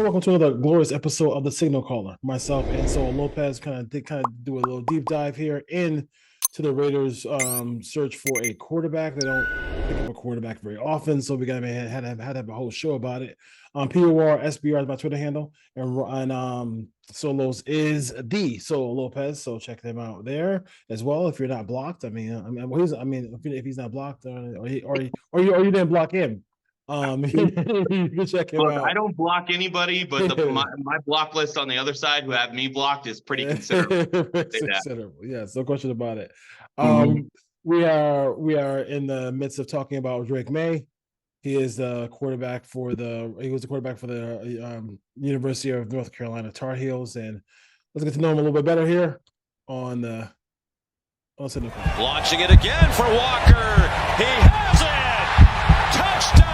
welcome to another glorious episode of the Signal Caller. Myself and Saul Lopez kind of do a little deep dive here into the Raiders' search for a quarterback. They don't pick up a quarterback very often, so we had to have a whole show about it. POR SBR is my Twitter handle, and Solos is the Solo Lopez. So check them out there as well. If you're not blocked, if he's not blocked, or you didn't block him. You can check him Look, out. I don't block anybody, but my block list on the other side who have me blocked is pretty considerable. Considerable, yes, no question about it. Mhm. We are in the midst of talking about Drake May. He is the quarterback for the University of North Carolina Tar Heels, and let's get to know him a little bit better here on the Signal. Launching it again for Walker. He has it. Touchdown.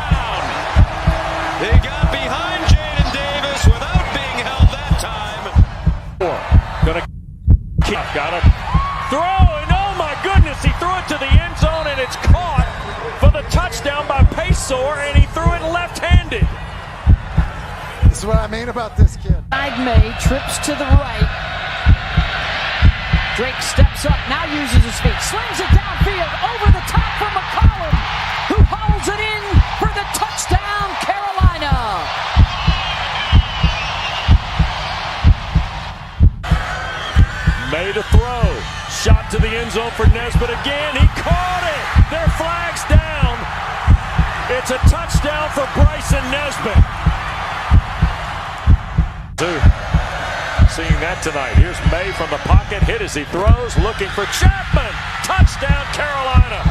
He got behind Jaden Davis without being held that time. Gonna keep, got it. Throw, and oh my goodness, he threw it to the end zone and it's caught for the touchdown by Paysor, and he threw it left-handed. This is what I mean about this kid. May trips to the right. Drake steps up, now uses his feet, slings it downfield, over the top for McCollum, who holds it in for the touchdown, Carolina. May to throw, shot to the end zone for Nesbitt again, he caught it! Their flag's down. It's a touchdown for Bryson Nesbitt. Seeing that tonight. Here's May from the pocket, hit as he throws, looking for Chapman. Touchdown, Carolina.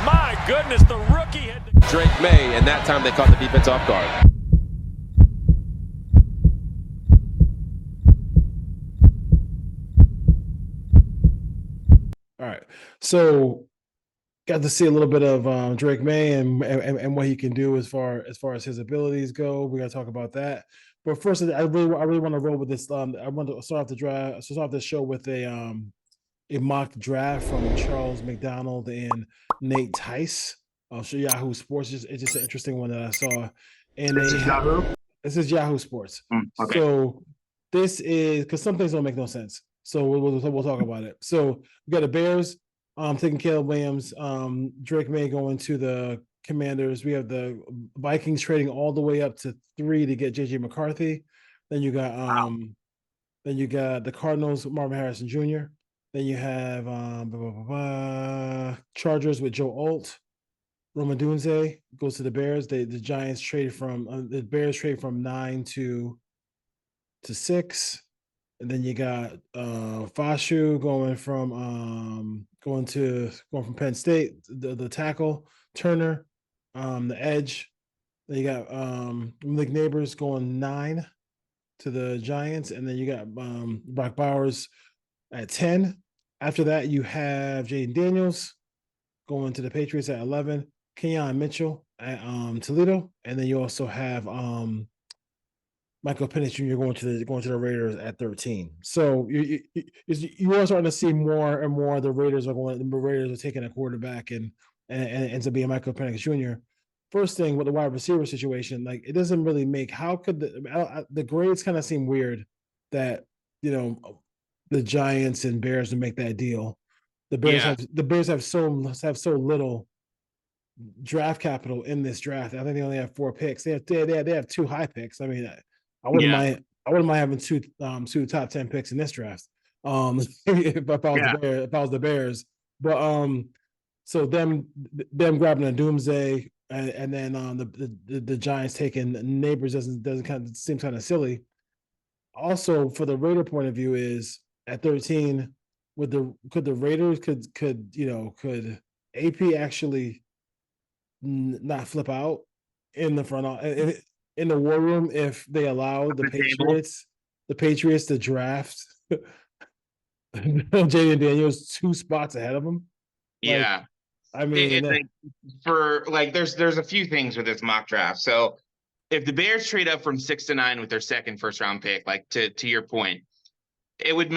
My goodness, the rookie had Drake May, and that time they caught the defense off guard. All right, so got to see a little bit of Drake May and what he can do as far as his abilities go. We're gonna talk about that. But first, I really want to roll with this. I want to start off the show with a mock draft from Charles McDonald and Nate Tice. I'll show Yahoo Sports. It's just an interesting one that I saw. And This is Yahoo? This is Yahoo Sports. Okay. So this is because some things don't make no sense. So we'll talk about it. So we got the Bears taking Caleb Williams, Drake May going to the Commanders. We have the Vikings trading all the way up to 3 to get JJ McCarthy. Then you got the Cardinals with Marvin Harrison Jr. Then you have Chargers with Joe Alt. Roma Dunze goes to the Bears. The Giants trade from the Bears trade from 9 to 6. And then you got Fashu going from Penn State, the tackle, Turner, the edge. Then you got Malik Neighbors going 9 to the Giants, and then you got Brock Bowers at 10. After that, you have Jaden Daniels going to the Patriots at 11, Kenyon Mitchell at Toledo, and then you also have Michael Penix Jr. going to the Raiders at 13. So you are starting to see more and more the Raiders are taking a quarterback and ends up being Michael Penix Jr. First thing with the wide receiver situation, like it doesn't really make. How could the grades kind of seem weird that the Giants and Bears would make that deal? The Bears have so little draft capital in this draft. I think they only have 4 picks. They have 2 high picks. I mean, I wouldn't mind having two top 10 picks in this draft. If I was the Bears, but so them grabbing a Doomsday and then the Giants taking Neighbors doesn't kind of seem kind of silly. Also, for the Raider point of view, is at 13, could the Raiders could AP actually not flip out in the front in the war room if they allow the Patriots to draft Jaden Daniels 2 spots ahead of them? Yeah. I mean, there's a few things with this mock draft. So if the Bears trade up from 6 to 9 with their second first-round pick, like to your point, it would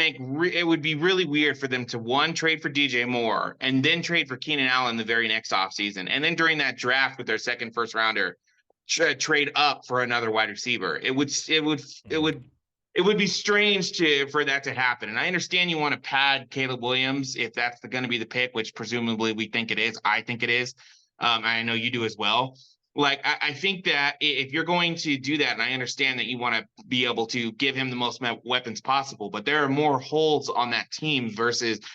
be really weird for them to trade for DJ Moore and then trade for Keenan Allen the very next offseason, and then during that draft with their second first rounder trade up for another wide receiver. It would be strange for that to happen. And I understand you want to pad Caleb Williams if that's going to be the pick, which presumably we think it is. I think it is. I know you do as well. Like, I think that if you're going to do that, and I understand that you want to be able to give him the most weapons possible, but there are more holes on that team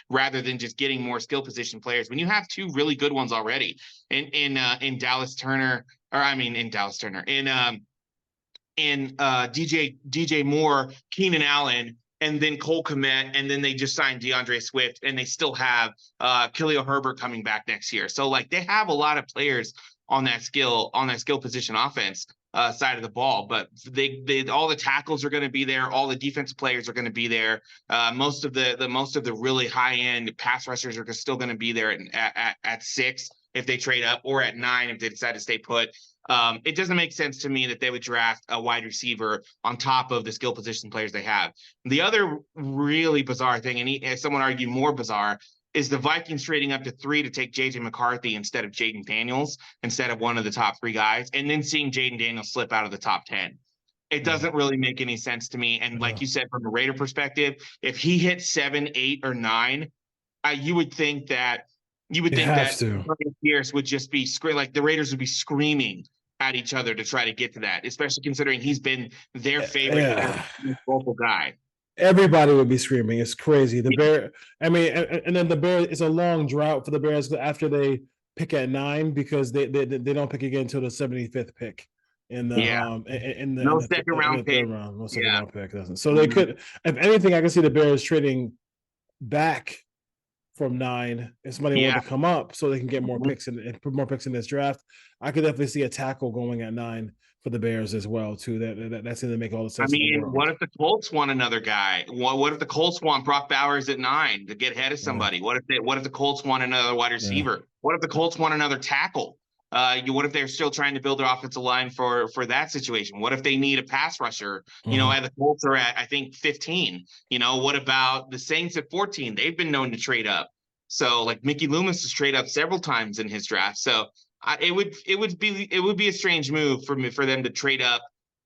rather than just getting more skill position players. When you have two really good ones already in Dallas Turner, DJ Moore, Keenan Allen, and then Cole Kmet, and then they just signed DeAndre Swift, and they still have Khalil Herbert coming back next year. So like they have a lot of players on that skill position offense side of the ball, but they all the tackles are going to be there, all the defensive players are going to be there. Most of the really high end pass rushers are still going to be there at 6 if they trade up, or at 9 if they decide to stay put. It doesn't make sense to me that they would draft a wide receiver on top of the skill position players they have. The other really bizarre thing, and someone argued more bizarre, is the Vikings trading up to 3 to take J.J. McCarthy instead of Jaden Daniels, instead of one of the top 3 guys, and then seeing Jaden Daniels slip out of the top 10. It doesn't really make any sense to me. And like you said, from a Raider perspective, if he hits 7, 8, or 9, you would think that Pierce would just be like the Raiders would be screaming at each other to try to get to that, especially considering he's been their favorite vocal guy. Everybody would be screaming. It's crazy. The Bear, and then the Bears, it's a long drought for the Bears after they pick at 9, because they don't pick again until the 75th pick in the second round pick. No second round pick doesn't. So they could, if anything, I can see the Bears trading back from 9 if somebody wanted to come up so they can get more picks and put more picks in this draft. I could definitely see a tackle going at 9 for the Bears as well too. That's going to make all the sense. I mean, what if the Colts want another guy? What if the Colts want Brock Bowers at 9 to get ahead of somebody? What if the Colts want another wide receiver? What if the Colts want another tackle? What if they're still trying to build their offensive line for that situation? What if they need a pass rusher? You know, the Colts are at, I think, 15. You know, what about the Saints at 14? They've been known to trade up. So like Mickey Loomis has traded up several times in his draft. So it would be a strange move for them to trade up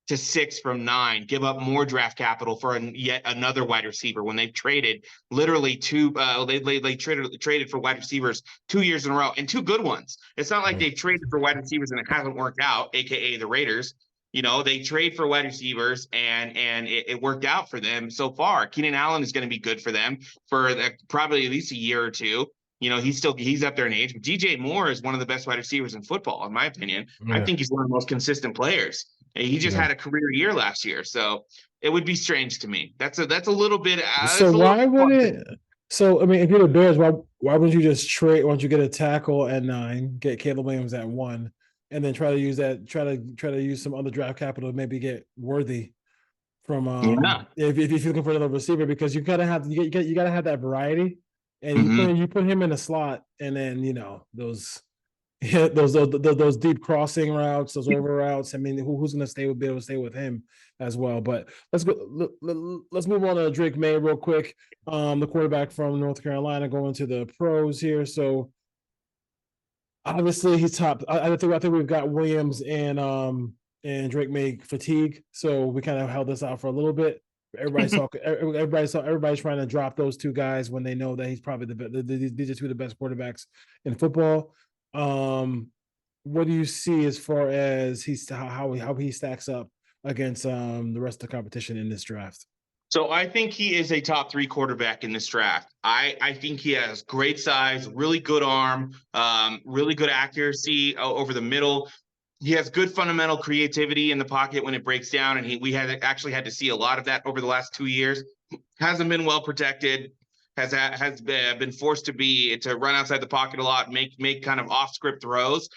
to 6 from 9, give up more draft capital for yet another wide receiver when they've traded literally they traded for wide receivers 2 years in a row, and 2 good ones. It's not like they've traded for wide receivers and it hasn't worked out, aka the Raiders. You know, they trade for wide receivers and it worked out for them so far. Keenan Allen is going to be good for them for probably at least a year or 2. You know, he's up there in age, but DJ Moore is one of the best wide receivers in football, in my opinion. I think he's one of the most consistent players. He just had a career year last year, so it would be strange to me. That's a little bit. So why would it? So I mean, if you're the Bears, why wouldn't you just trade? Why don't you get a tackle at 9, get Caleb Williams at 1, and then try to use that? Try to use some other draft capital to maybe get Worthy from. If you're looking for another receiver, because you gotta have that variety. And you put him in a slot, and then those deep crossing routes, those over routes. I mean, who's going to be able to stay with him as well? But let's move on to Drake Maye real quick. The quarterback from North Carolina going to the pros here. So obviously he's top. I think we've got Williams and Drake Maye fatigue, so we kind of held this out for a little bit. Everybody's talking. Everybody's trying to drop those 2 guys when they know that he's probably these are 2 of the best quarterbacks in football. What do you see as far as how he stacks up against the rest of the competition in this draft? So I think he is a top 3 quarterback in this draft. I think he has great size, really good arm, really good accuracy over the middle. He has good fundamental creativity in the pocket when it breaks down, and we actually had to see a lot of that over the last 2 years. Hasn't been well protected, has been forced to run outside the pocket a lot, make kind of off script throws.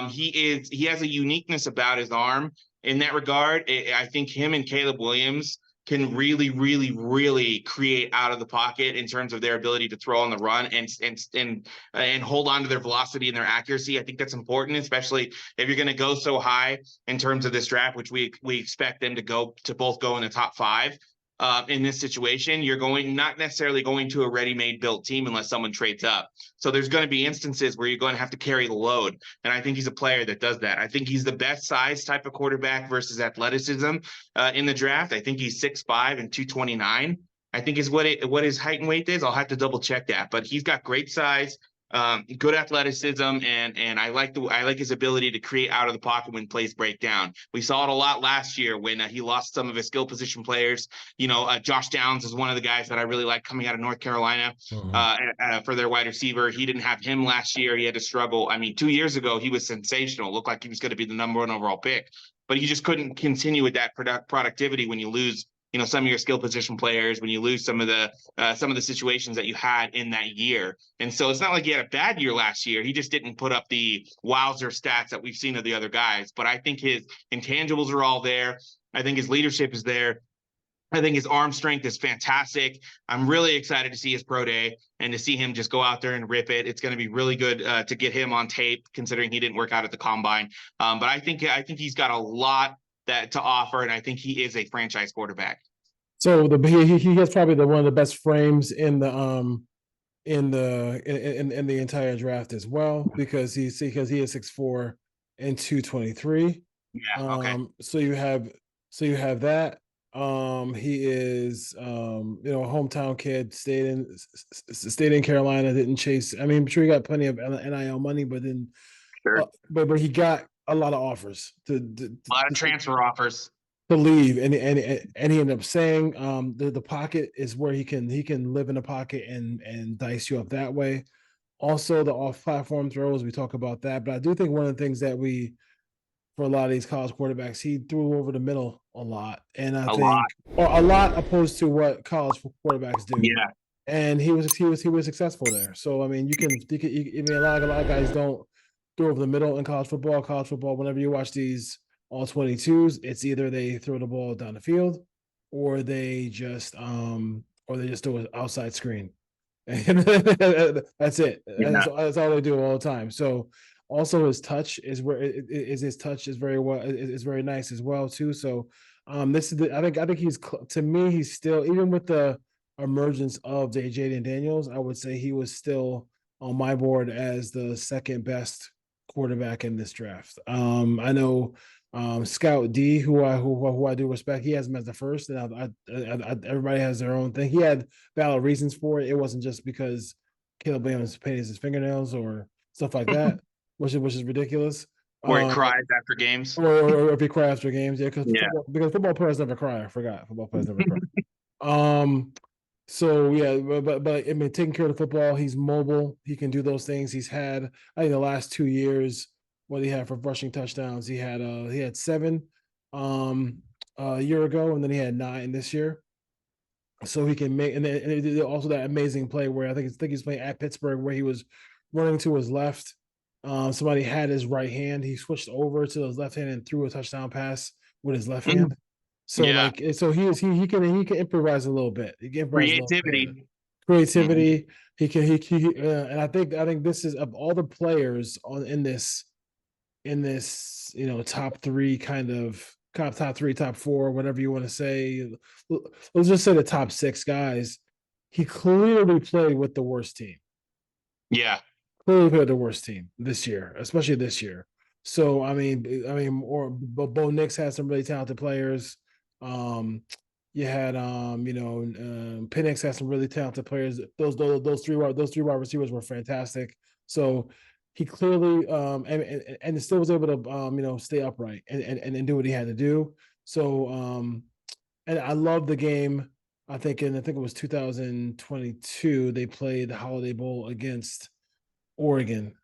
He has a uniqueness about his arm in that regard. I think him and Caleb Williams can really, really, really create out of the pocket in terms of their ability to throw on the run and hold on to their velocity and their accuracy. I think that's important, especially if you're going to go so high in terms of this draft, which we expect them to both go in the top 5. in this situation, you're not necessarily going to a ready-made built team unless someone trades up. So there's going to be instances where you're going to have to carry the load. And I think he's a player that does that. I think he's the best size type of quarterback versus athleticism in the draft. I think he's 6'5" and 229. I think is what his height and weight is. I'll have to double check that, but he's got great size, good athleticism, and I like his ability to create out of the pocket when plays break down. We saw it a lot last year when he lost some of his skill position players. Josh Downs is one of the guys that I really like coming out of North Carolina for their wide receiver. He didn't have him last year. He had to struggle. I mean, 2 years ago, he was sensational. Looked like he was going to be the number 1 overall pick, but you just couldn't continue with that productivity when you lose some of your skill position players, when you lose some of the situations that you had in that year. And so it's not like he had a bad year last year. He just didn't put up the wowzer stats that we've seen of the other guys. But I think his intangibles are all there. I think his leadership is there. I think his arm strength is fantastic. I'm really excited to see his pro day and to see him just go out there and rip it. It's going to be really good to get him on tape, considering he didn't work out at the combine. But I think he's got a lot to offer, and I think he is a franchise quarterback. So he has probably one of the best frames in the entire draft as well, because he is 6'4" and 223. Yeah. Okay. So you have that. He is a hometown kid, stayed in Carolina, didn't chase. I mean, I'm sure he got plenty of NIL money, but then but he got a lot of offers a lot of transfer offers to leave, and he ended up saying the pocket is where he can live in the pocket and dice you up that way. Also, the off-platform throws, we talk about that, but I do think one of the things that for a lot of these college quarterbacks, he threw over the middle a lot, and a lot opposed to what college quarterbacks do. Yeah, and he was successful there. So I mean, a lot of guys don't throw over the middle in college football. College football, whenever you watch these all 22s, it's either they throw the ball down the field or they just do an outside screen. And that's it. That's all they do all the time. So also his touch is very nice as well too. So this is I think he's, to me, he's still, even with the emergence of Jayden Daniels, I would say he was still on my board as the second best quarterback in this draft. I know Scout D, who I do respect, he has him as the first, and everybody has their own thing. He had valid reasons for it. It wasn't just because Caleb Williams painted his fingernails or stuff like that, which is ridiculous. Or he cries after games, or if he cries after games, because football players never cry. I forgot, football players never cry. So yeah, but I mean, taking care of the football, he's mobile. He can do those things. He's had, I think, the last 2 years, what he had for rushing touchdowns. He had 7 a year ago, and then he had 9 this year. So he can make, and then also that amazing play where I think he's playing at Pittsburgh, where he was running to his left. Somebody had his right hand. He switched over to his left hand and threw a touchdown pass with his left hand. So he can improvise a little bit. He can creativity. He can and I think this is, of all the players in this top 3 kind of top 3, top 4, whatever you want to say. Let's just say the top 6 guys. He clearly played with the worst team. Yeah, clearly played with the worst team this year, especially this year. So I mean, Bo Nix had some really talented players. You had Penix had some really talented players. Those three wide receivers were fantastic. So he clearly and still was able to stay upright and do what he had to do. So and I love the game. I think it was 2022 they played the Holiday Bowl against Oregon.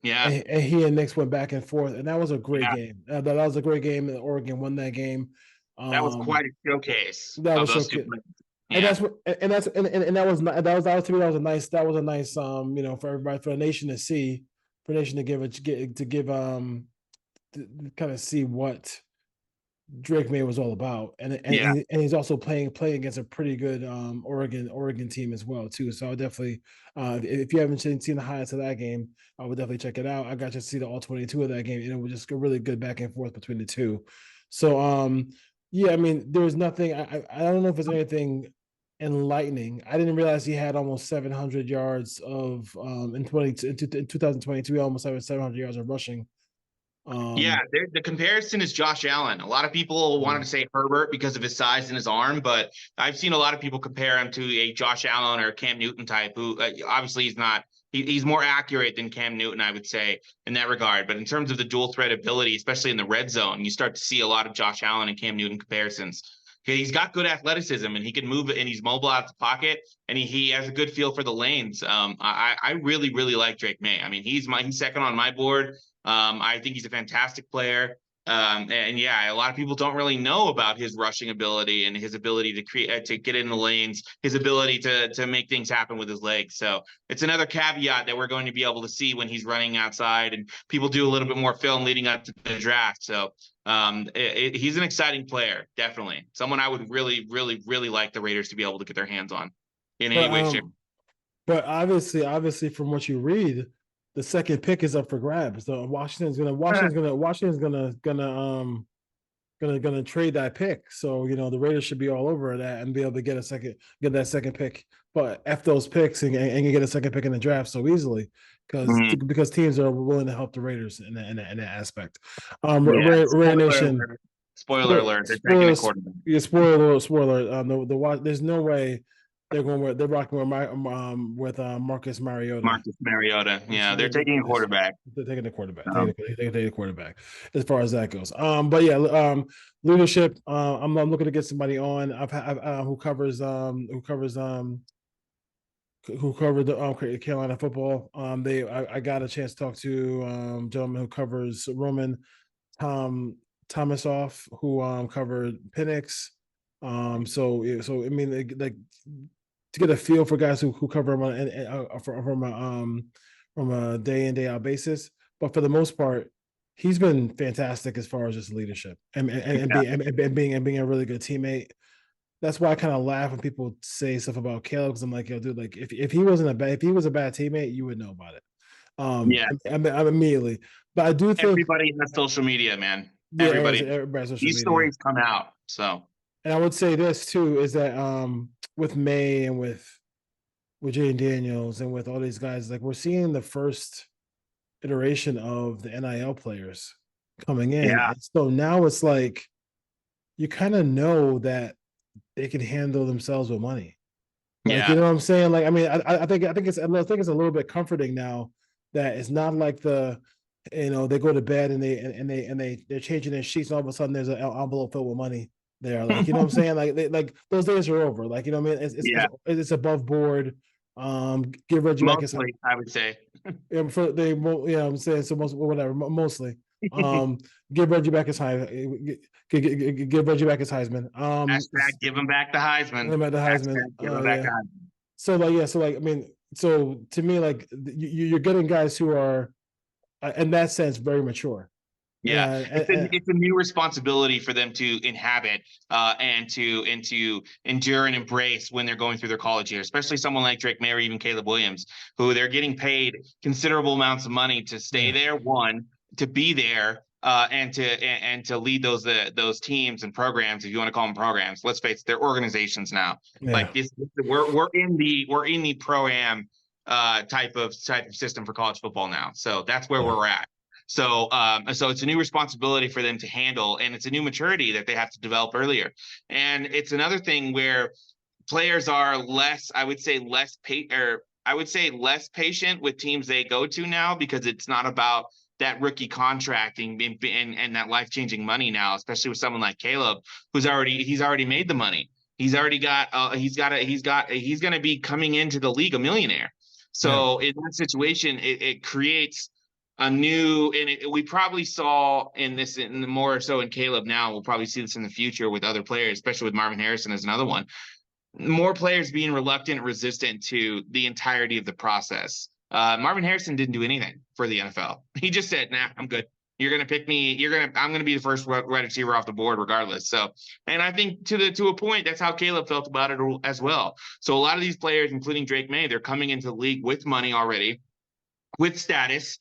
Yeah. And he and Nix went back and forth, and that was a great game. That was a great game. Oregon won that game. That was quite a showcase. That was showcase. And that was a nice for everybody, for the nation to see, for the nation to kind of see what Drake May was all about, and he's also playing against a pretty good Oregon team as well too. So I would definitely, if you haven't seen the highlights of that game, I would definitely check it out. I got to see the all 22 of that game, and it was just a really good back and forth between the two. So Yeah, I mean, there was nothing. I don't know if it's anything enlightening. I didn't realize he had almost 700 yards of in 2022. He almost had 700 yards of rushing. Yeah, the comparison is Josh Allen. A lot of people wanted to say Herbert because of his size and his arm, but I've seen a lot of people compare him to a Josh Allen or Cam Newton type, who obviously he's not. He's more accurate than Cam Newton, I would say, in that regard. But in terms of the dual threat ability, especially in the red zone, you start to see a lot of Josh Allen and Cam Newton comparisons. Okay, he's got good athleticism and he can move and he's mobile out the pocket and he has a good feel for the lanes. I really, really like Drake May. I mean, he's second on my board. I think he's a fantastic player. And yeah, a lot of people don't really know about his rushing ability and his ability to create, to get in the lanes, his ability to make things happen with his legs. So it's another caveat that we're going to be able to see when he's running outside and people do a little bit more film leading up to the draft. So he's an exciting player, definitely someone I would really, really, really like the Raiders to be able to get their hands on in any way, shape. But obviously, from what you read, the second pick is up for grabs. So Washington's gonna trade that pick. So the Raiders should be all over that and be able to get that second pick. But F those picks and get a second pick in the draft so easily because teams are willing to help the Raiders in that aspect. Raider Nation. Spoiler alert! They're taking a quarterback. Yeah, spoiler. There's no way they're rocking with Marcus Mariota. Marcus Mariota. Yeah, they're taking a quarterback. They're taking a quarterback. They're taking a quarterback as far as that goes. But yeah, leadership. I'm looking to get somebody on. Who covered the Carolina football. I got a chance to talk to gentleman who covers Roman, Thomasoff, who covered Penix. So I mean, like to get a feel for guys who cover him from a day in, day out basis. But for the most part, he's been fantastic as far as just leadership and being a really good teammate. That's why I kind of laugh when people say stuff about Caleb, because I'm like, yo, dude, like if he was a bad teammate, you would know about it. I'm immediately. But I do think everybody has social media, man. Yeah, everybody has social these media. Stories come out. So, and I would say this too is that with May and with Jayden Daniels and with all these guys, like we're seeing the first iteration of the NIL players coming in. Yeah. And so now it's like you kind of know that they can handle themselves with money. Like, you know what I'm saying? Like, I mean, I think it's a little bit comforting now that it's not like they go to bed and they're changing their sheets and all of a sudden there's an envelope filled with money there. Like, you know what I'm saying? Like those days are over. Like, you know what I mean? It's above board. Give Reggie back his, I would say. I'm saying so mostly. Give Reggie back his give Reggie back his Heisman. Give him back the Heisman. Give him back the Heisman. Give him back the Heisman. So I mean, so to me, like you're getting guys who are, in that sense, very mature. Yeah, it's a new responsibility for them to inhabit and to endure and embrace when they're going through their college year, especially someone like Drake May or even Caleb Williams, who they're getting paid considerable amounts of money to stay there, one, to be there, and to lead those teams and programs, if you want to call them programs. Let's face it, they're organizations now. Yeah. Like this, we're in the pro-am type of system for college football now. So that's where we're at. So it's a new responsibility for them to handle, and it's a new maturity that they have to develop earlier. And it's another thing where players are less patient with teams they go to now, because it's not about that rookie contracting and that life-changing money now, especially with someone like Caleb, he's already made the money. He's going to be coming into the league a millionaire. So in that situation, it creates a new, and we probably saw more so in Caleb now. We'll probably see this in the future with other players, especially with Marvin Harrison as another one. More players being reluctant, resistant to the entirety of the process. Marvin Harrison didn't do anything for the NFL. He just said, "Nah, I'm good. You're going to pick me. I'm going to be the first wide receiver off the board regardless." So, and I think to a point, that's how Caleb felt about it as well. So a lot of these players, including Drake May, they're coming into the league with money already, with status,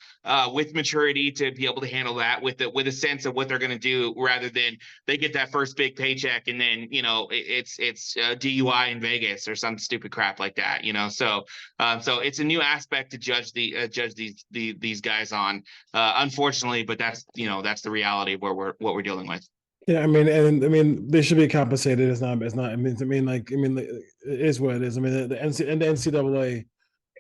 with maturity to be able to handle that with a sense of what they're going to do, rather than they get that first big paycheck and then it's DUI in Vegas or some stupid crap like that. So it's a new aspect to judge these guys on, unfortunately, but that's the reality of what we're dealing with. Yeah, they should be compensated. It's not. It is what it is. The NCAA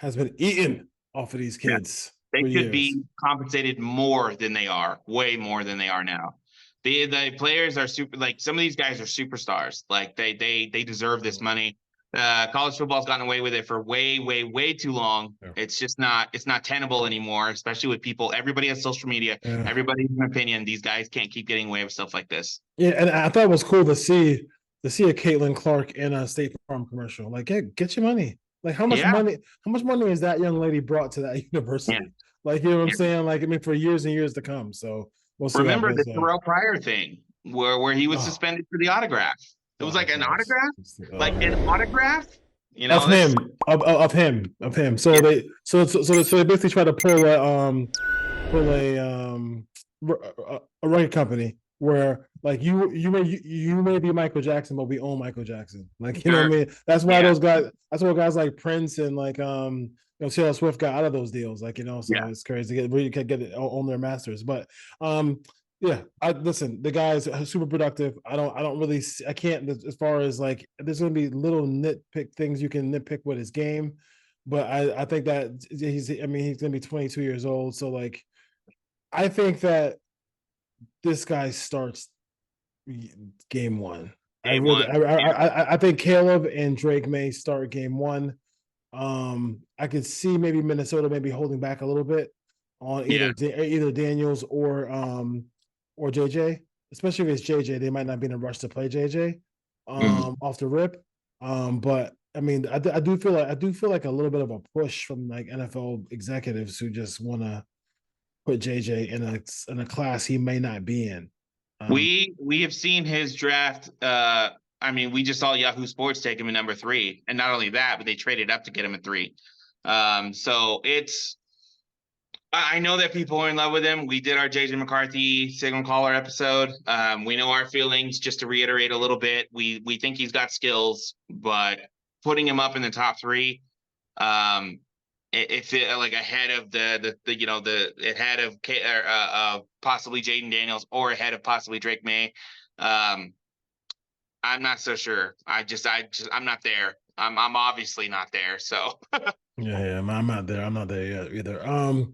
has been eating off of these kids. They for should years. be compensated more than they are, way more than they are now. The players are some of these guys are superstars. Like they deserve this money. College football's gotten away with it for way too long. Yeah. It's not tenable anymore, especially with people. Everybody has social media. Yeah. Everybody has an opinion. These guys can't keep getting away with stuff like this. Yeah, and I thought it was cool to see a Caitlin Clark in a State Farm commercial. Like, yeah, get your money. Like, how much money has that young lady brought to that university? Yeah. Like, you know what I'm saying? Like, for years and years to come. So we'll see. Remember the Terrell Pryor thing where he was suspended for the autograph. It was like an autograph, like an autograph, of him. So they basically try to pull a record company where like you may be Michael Jackson, but we own Michael Jackson. Like, you know what I mean? That's why those guys. That's why guys like Prince and like Taylor Swift got out of those deals. Like, so it's crazy. You can get it on their masters, but yeah, listen, the guys are super productive. I can't, as far as like, there's going to be little nitpick things you can nitpick with his game, but I think that he's going to be 22 years old. So like, I think that this guy starts game one. I think Caleb and Drake may start game one. I could see maybe Minnesota maybe holding back a little bit on either Daniels or JJ, especially if it's JJ. They might not be in a rush to play JJ off the rip. But I do feel like a little bit of a push from like NFL executives who just want to put JJ in a class he may not be in. We have seen his draft. We just saw Yahoo Sports take him at number 3, and not only that, but they traded up to get him at 3. So I know that people are in love with him. We did our JJ McCarthy signal caller episode. We know our feelings. Just to reiterate a little bit, we think he's got skills, but putting him up in the top 3, if it like ahead of ahead of possibly Jaden Daniels or ahead of possibly Drake May, I'm not so sure. I'm not there. I'm obviously not there. So yeah, I'm not there. I'm not there yet either. All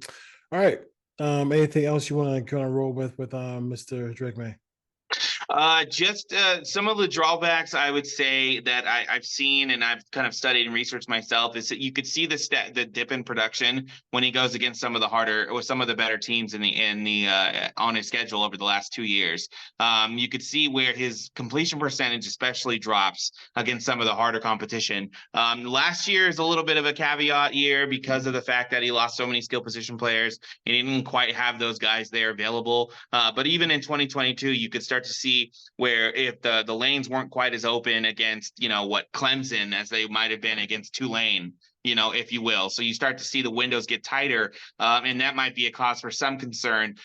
right. Anything else you want to kind of roll with Mr. Drake May? Just some of the drawbacks I would say that I've seen and I've kind of studied and researched myself is that you could see the dip in production when he goes against some of the better teams on his schedule over the last 2 years. You could see where his completion percentage especially drops against some of the harder competition. Last year is a little bit of a caveat year because of the fact that he lost so many skill position players and he didn't quite have those guys there available. But even in 2022, you could start to see where if the lanes weren't quite as open against, Clemson as they might have been against Tulane, if you will. So you start to see the windows get tighter, and that might be a cause for some concern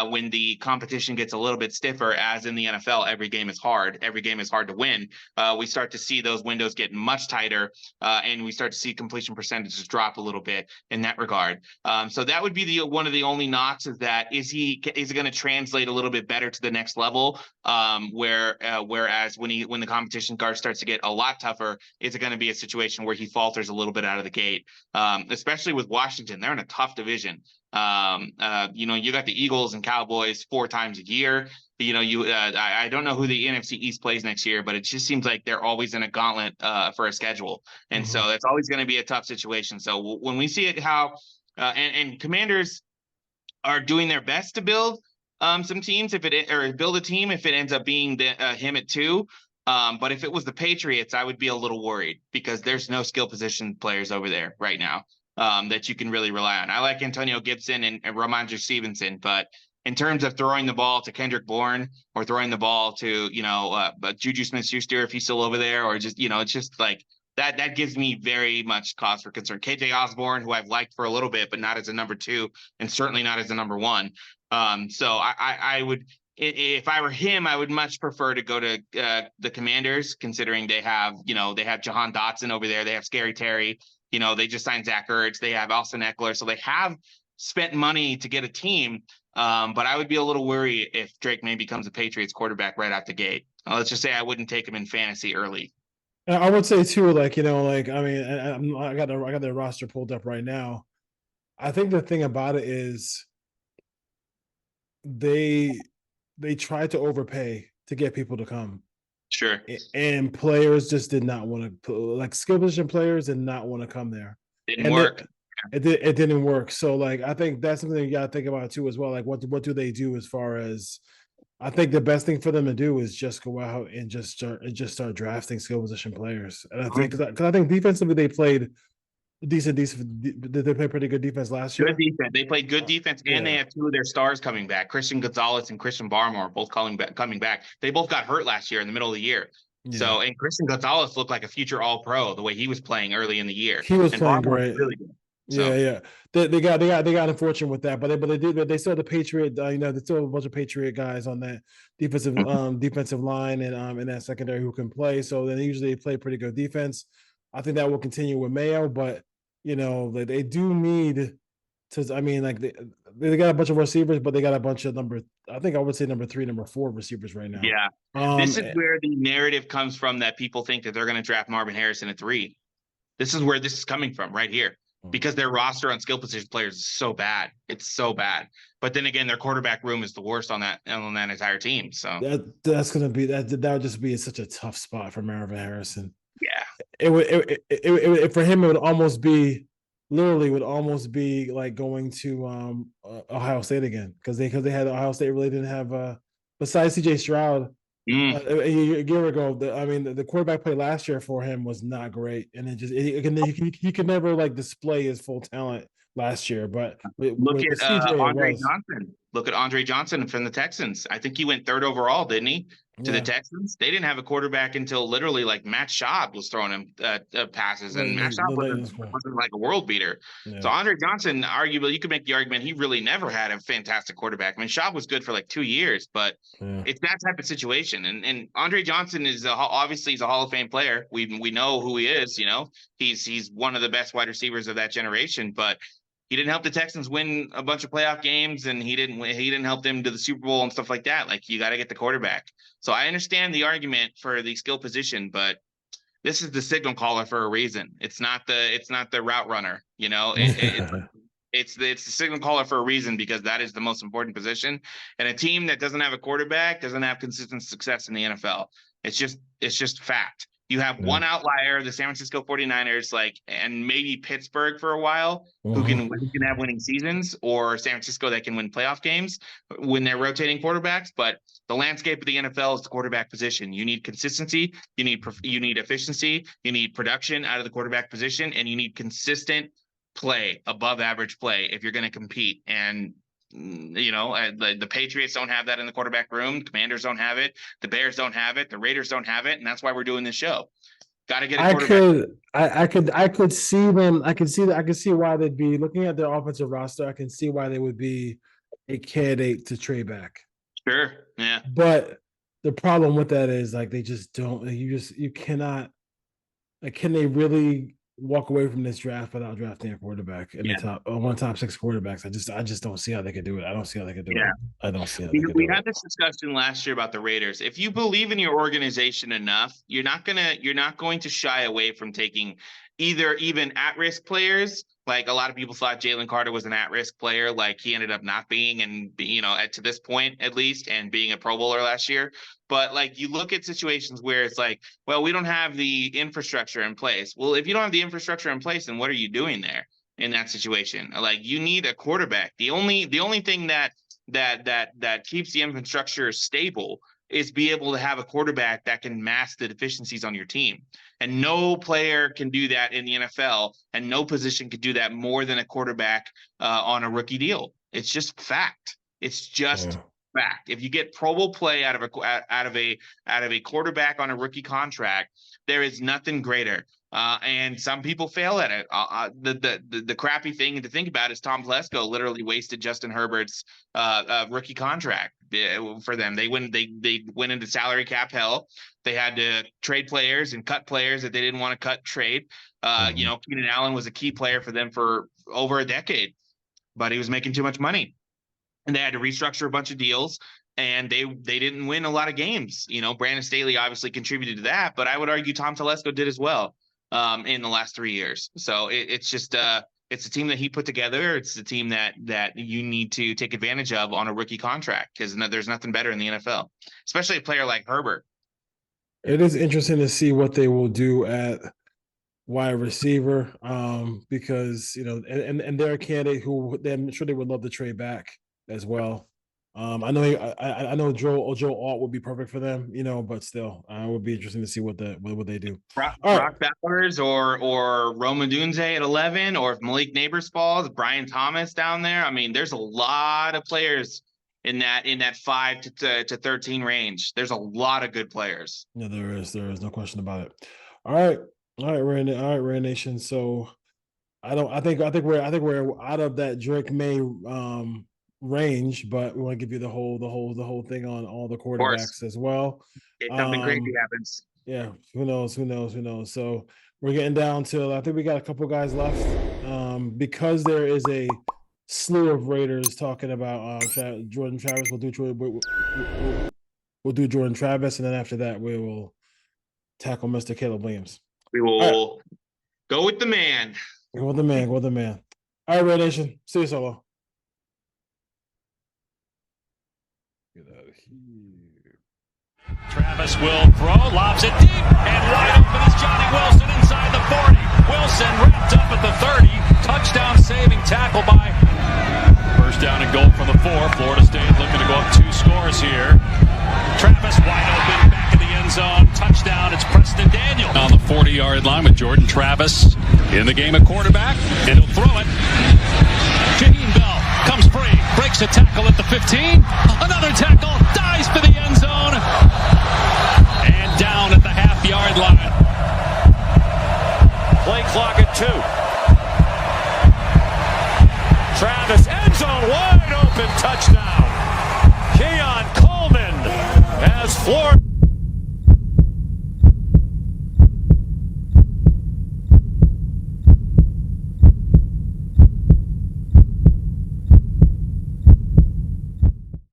when the competition gets a little bit stiffer, as in the NFL, every game is hard. Every game is hard to win. We start to see those windows get much tighter, and we start to see completion percentages drop a little bit in that regard. So that would be one of the only knocks, is that is it going to translate a little bit better to the next level? Whereas when the competition guard starts to get a lot tougher, is it going to be a situation where he falters a little bit out of the gate? Especially with Washington, they're in a tough division. You got the Eagles and Cowboys 4 times a year. I don't know who the NFC East plays next year, but it just seems like they're always in a gauntlet for a schedule, and so it's always going to be a tough situation. So when we see it, how and Commanders are doing their best to build some teams, build a team if it ends up being him at 2. But if it was the Patriots, I would be a little worried because there's no skill position players over there right now that you can really rely on. I like Antonio Gibson and Ramondre Stevenson, but in terms of throwing the ball to Kendrick Bourne or throwing the ball to, Juju Smith-Schuster if he's still over there, or just, it's just like that gives me very much cause for concern. KJ Osborne, who I've liked for a little bit, but not as a number 2, and certainly not as a number 1. So I would, if I were him, I would much prefer to go to the Commanders, considering they have Jahan Dotson over there, they have Scary Terry, they just signed Zach Ertz, they have Austin Eckler, so they have spent money to get a team. But I would be a little worried if Drake May becomes a Patriots quarterback right out the gate. Let's just say I wouldn't take him in fantasy early. I would say too, like, I mean, I got the roster pulled up right now. I think the thing about it is they tried to overpay to get people to come. Sure. And players just did not want to, like, skill position players did not want to come there. Didn't work. It didn't work. So, like, I think that's something you got to think about too as well. Like, what do they do as far as? I think the best thing for them to do is just go out and just start drafting skill position players. And I think because I think defensively they played decent. They played pretty good defense last year. Good defense. They played good defense, and they have 2 of their stars coming back. Christian Gonzalez and Christian Barmore both coming back. They both got hurt last year in the middle of the year. Yeah. So, and Christian Gonzalez looked like a future All-Pro the way he was playing early in the year. He was playing Barmore great. Was really good. So. Yeah. They got unfortunate with that, but they still had the Patriot. They still have a bunch of Patriot guys on that defensive line and in that secondary who can play. So then usually they play pretty good defense. I think that will continue with Mayo, but they do need to. I mean, like they got a bunch of receivers, but they got a bunch of number 3, number 4 receivers right now. Yeah, this is where the narrative comes from that people think that they're going to draft Marvin Harrison at 3. This is where this is coming from right here. Because their roster on skill position players is so bad. It's so bad. But then again, their quarterback room is the worst on that entire team. So that's gonna be that would just be such a tough spot for Marvin Harrison. Yeah. It would for him, it would almost be like going to Ohio State again. Because they had Ohio State really didn't have besides CJ Stroud. A year ago, the quarterback play last year for him was not great, and he could never like display his full talent last year. But look at Andre Johnson. Look at Andre Johnson from the Texans. I think he went 3rd overall, didn't he? To the Texans. They didn't have a quarterback until literally like Matt Schaub was throwing him passes, and Matt Schaub wasn't like a world beater. Yeah. So Andre Johnson, arguably, you could make the argument he really never had a fantastic quarterback. I mean, Schaub was good for like 2 years, but it's that type of situation. And Andre Johnson is obviously he's a Hall of Fame player. We know who he is. He's one of the best wide receivers of that generation, but he didn't help the Texans win a bunch of playoff games, and he didn't help them to the Super Bowl and stuff like that. Like, you got to get the quarterback. So I understand the argument for the skill position, but this is the signal caller for a reason. It's not the route runner. It's the signal caller for a reason, because that is the most important position. And a team that doesn't have a quarterback doesn't have consistent success in the NFL. It's just fact. You have one outlier, the San Francisco 49ers, and maybe Pittsburgh for a while, who can have winning seasons, or San Francisco that can win playoff games when they're rotating quarterbacks. But the landscape of the NFL is the quarterback position. You need consistency, you need efficiency, you need production out of the quarterback position, and you need consistent play, above average play, if you're going to compete. And the Patriots don't have that in the quarterback room. The Commanders don't have it. The Bears don't have it. The Raiders don't have it. And that's why we're doing this show. Got to get a quarterback. I could see them. I can see why they'd be looking at their offensive roster. I can see why they would be a candidate to trade back. Sure. Yeah. But the problem with that is, like, they just don't. You cannot. Like, can they really walk away from this draft without drafting a quarterback in the top 6 quarterbacks? I just don't see how they could do it. I don't see how they could do it. I don't see how they could do it. We had this discussion last year about the Raiders. If you believe in your organization enough, you're not going to shy away from taking even at-risk players. Like, a lot of people thought Jalen Carter was an at-risk player, like he ended up not being, and to this point at least, and being a Pro Bowler last year. But, like, you look at situations where it's like, well, we don't have the infrastructure in place. Well, if you don't have the infrastructure in place, then what are you doing there in that situation? Like, you need a quarterback. The only thing that keeps the infrastructure stable is be able to have a quarterback that can mask the deficiencies on your team. And no player can do that in the NFL, and no position could do that more than a quarterback on a rookie deal. It's just fact. It's just fact. If you get Pro Bowl play out of a quarterback on a rookie contract, there is nothing greater. And some people fail at it. The crappy thing to think about is Tom Telesco literally wasted Justin Herbert's rookie contract for them. They went into salary cap hell. They had to trade players and cut players that they didn't want to cut, trade. You know, Keenan Allen was a key player for them for over a decade, but he was making too much money, and they had to restructure a bunch of deals. And they didn't win a lot of games. You know, Brandon Staley obviously contributed to that, but I would argue Tom Telesco did as well in the last 3 years. So it's just it's a team that he put together. It's the team that you need to take advantage of on a rookie contract, because there's nothing better in the NFL, especially a player like Herbert. It is interesting to see what they will do at wide receiver, because you know, and they're a candidate who I'm sure they would love to trade back as well. I know Joe Alt would be perfect for them, you know, but still, it would be interesting to see what they do. Brock Bowers or Roma Dunze at 11, or if Malik Neighbors falls, Brian Thomas down there. I mean, there's a lot of players in that 5 to 13 range. There's a lot of good players. Yeah, there is no question about it. All right, Raider Nation. So I think we're out of that Drake May range, but we want to give you the whole thing on all the quarterbacks as well. If something crazy happens. Yeah, who knows? So we're getting down to, I think we got a couple guys left, because there is a slew of Raiders talking about Jordan Travis. We'll do Jordan Travis, and then after that we will tackle Mr. Caleb Williams. We will go with the man. Go with the man. All right, Red Nation. See you solo. Get out of here. Travis will throw, lobs it deep, and wide open is Johnny Wilson inside the 40. Wilson wrapped up at the 30. Touchdown saving tackle by. First down and goal from the 4. Florida State looking to go up 2 scores here. Travis wide open, back in the end zone. Touchdown, it's Preston Daniel. On the 40-yard line with Jordan Travis in the game at quarterback, and he'll throw it. Jaheim Bell comes free, breaks a tackle at the 15. Another tackle, dives for the end zone. And down at the half-yard line. Play clock at 2. Travis, end zone, wide open, touchdown.